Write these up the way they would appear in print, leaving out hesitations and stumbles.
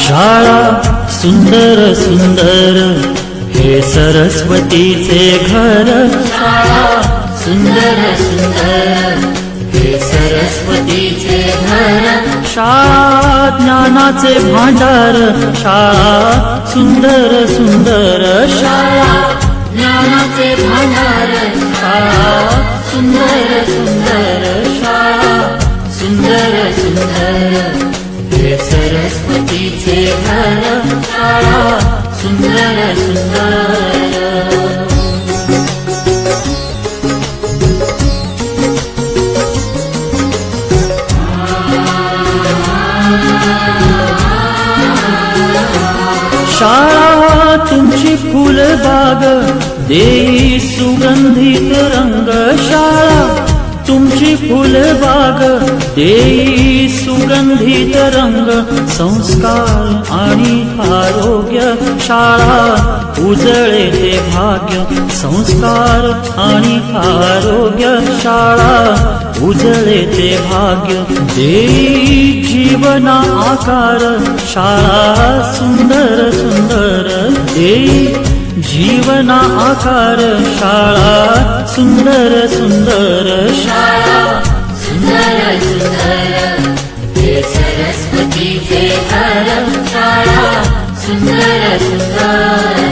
शाळा सुंदर सुंदर हे सरस्वतीचे घर। शाळा सुंदर सुंदर हे सरस्वतीचे घर। शाळा ज्ञानाचे भांडार। शाळा सुंदर सुंदर शाळा ज्ञानाचे भांडार। शाळा सुंदर सुंदर शाळा सुंदर सुंदर हे सरस्वतीचे घर। शाळा सुंदर सुंदर। शाळा तुमची फुलबाग देई सुगंधित रंग। शाळा तुमची फुलबाग देई सुगंधित रंग। संस्कार आणि आरोग्य शाळा उजळे ते भाग्य। संस्कार आणि आरोग्य शाळा उजळे ते भाग्य। देई जीवना आकार शाळा सुंदर सुंदर देई जीवना आकार। शाळा सुंदर सुंदर शाळा सुंदर सुंदर हे सरस्वतीचे घर। शाळा सुंदर सुंदर।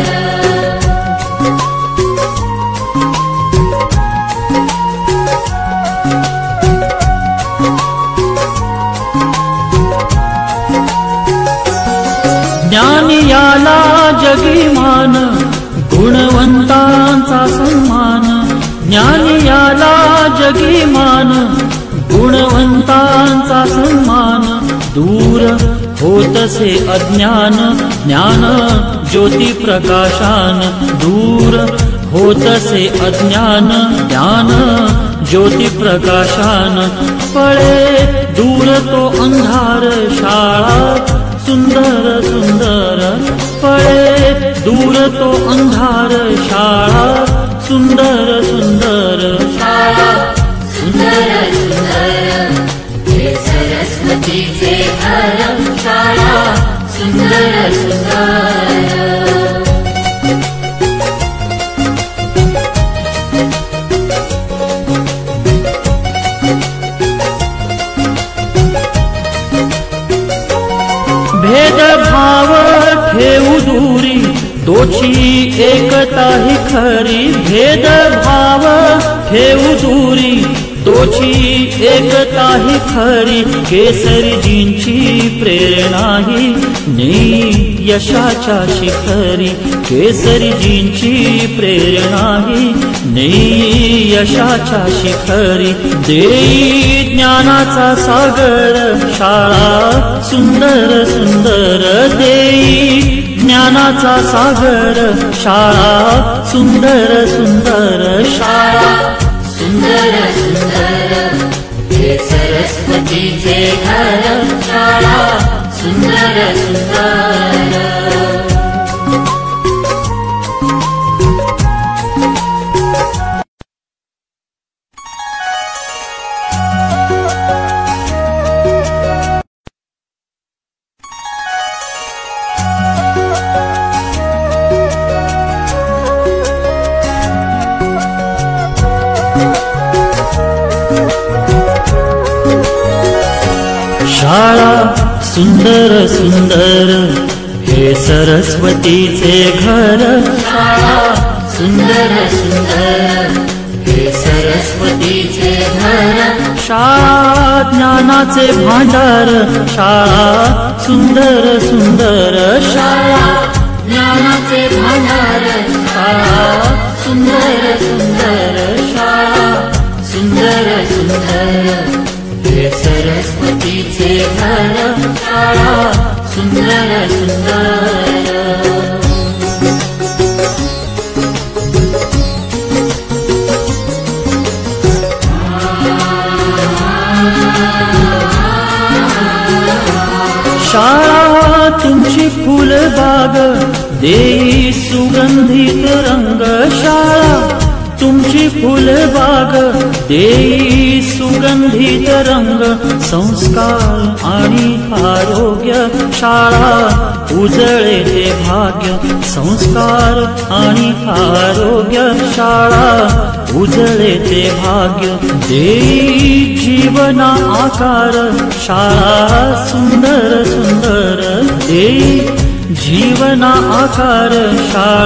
ज्ञान याला जगी मान गुणवंतांचा सन्मान। ज्ञान याला जगी मान गुणवंतांचा सन्मान। दूर होतसे अज्ञान ज्ञान ज्योती प्रकाशान। दूर होतसे अज्ञान ज्ञान ज्योती प्रकाशान। पळे दूर तो अंधार शाळा सुंदर सुंदर पळे दूर तो अंधार। शाळा सुंदर सुंदर शाळा सुंदर सुंदर हे सरस्वतीचे घर। शाळा सुंदर सुंदर। भेदभाव ठेवू दूरी तोची एकता ही खरी। भेदभाव ठेवू दूरी तोची एकता ही खरी। केसरीजींची प्रेरणा ही नेई यशाच्या शिखरी। केसरीजींची प्रेरणा ही नेई यशाच्या शिखरी। देई ज्ञानाचा सागर शाळा सुंदर सुंदर देई ज्ञानाचा सागर। शाळा सुंदर सुंदर शाळा सुंदर सुंदर हे सरस्वतीचे घर। शाळा सुंदर सुंदर। शाळा सुंदर सुंदर हे सरस्वतीचे घर। शाळा सुंदर सुंदर हे सरस्वतीचे घर। शाळा ज्ञानाचे भांडार। शाळा सुंदर सुंदर शाळा ज्ञानाचे भांडार। शाळा सुंदर सुंदर शाळा सुंदर सुंदर हे सरस्वतीचे घर। शाळा सुंदर सुंदर। शाळा तुमची फुलबाग देई सुगंधित रंग। शाळा तुमची फुलबाग देई सुगंधित संगीत रंग संस्कार आणि आरोग्य शाळा उजळे ते भाग्य संस्कार आणि आरोग्य शाळा उजळे ते भाग्य देई जीवना आकार शाळा सुंदर सुंदर देई जीवना आकार शाळा